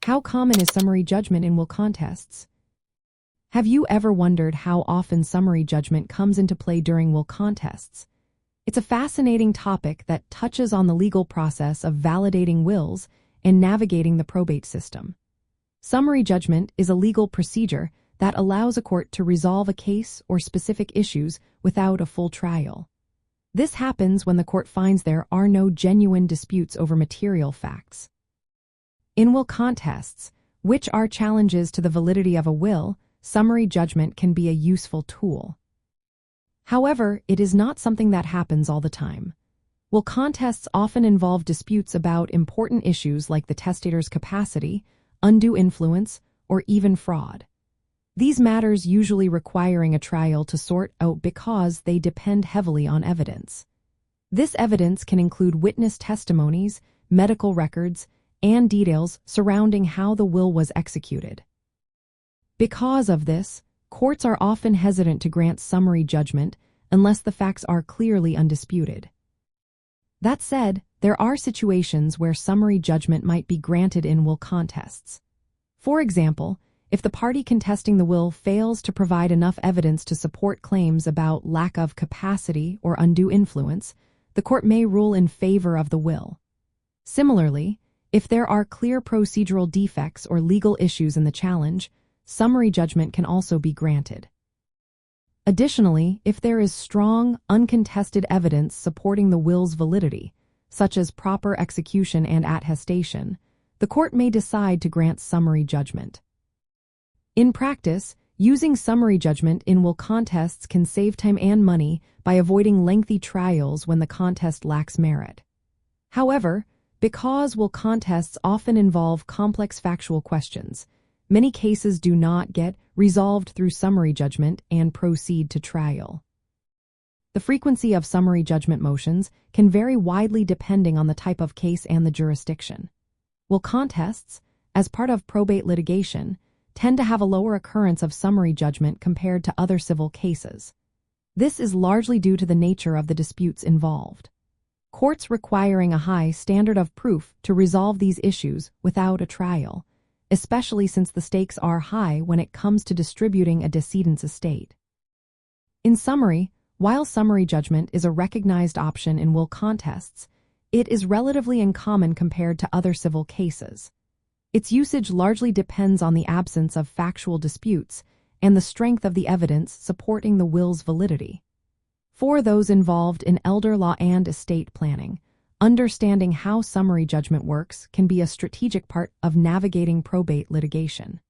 How common is summary judgment in will contests? Have you ever wondered how often summary judgment comes into play during will contests? It's a fascinating topic that touches on the legal process of validating wills and navigating the probate system. Summary judgment is a legal procedure that allows a court to resolve a case or specific issues without a full trial. This happens when the court finds there are no genuine disputes over material facts. In will contests, which are challenges to the validity of a will, summary judgment can be a useful tool. However, it is not something that happens all the time. Will contests often involve disputes about important issues like the testator's capacity, undue influence, or even fraud. These matters usually requiring a trial to sort out because they depend heavily on evidence. This evidence can include witness testimonies, medical records, and details surrounding how the will was executed. Because of this, courts are often hesitant to grant summary judgment unless the facts are clearly undisputed. That said, there are situations where summary judgment might be granted in will contests. For example, if the party contesting the will fails to provide enough evidence to support claims about lack of capacity or undue influence, the court may rule in favor of the will. Similarly, if there are clear procedural defects or legal issues in the challenge, summary judgment can also be granted. Additionally, if there is strong, uncontested evidence supporting the will's validity, such as proper execution and attestation, the court may decide to grant summary judgment. In practice, using summary judgment in will contests can save time and money by avoiding lengthy trials when the contest lacks merit. However, because will contests often involve complex factual questions, many cases do not get resolved through summary judgment and proceed to trial. The frequency of summary judgment motions can vary widely depending on the type of case and the jurisdiction. Will contests, as part of probate litigation, tend to have a lower occurrence of summary judgment compared to other civil cases. This is largely due to the nature of the disputes involved. Courts requiring a high standard of proof to resolve these issues without a trial, especially since the stakes are high when it comes to distributing a decedent's estate. In summary, while summary judgment is a recognized option in will contests, it is relatively uncommon compared to other civil cases. Its usage largely depends on the absence of factual disputes and the strength of the evidence supporting the will's validity. For those involved in elder law and estate planning, understanding how summary judgment works can be a strategic part of navigating probate litigation.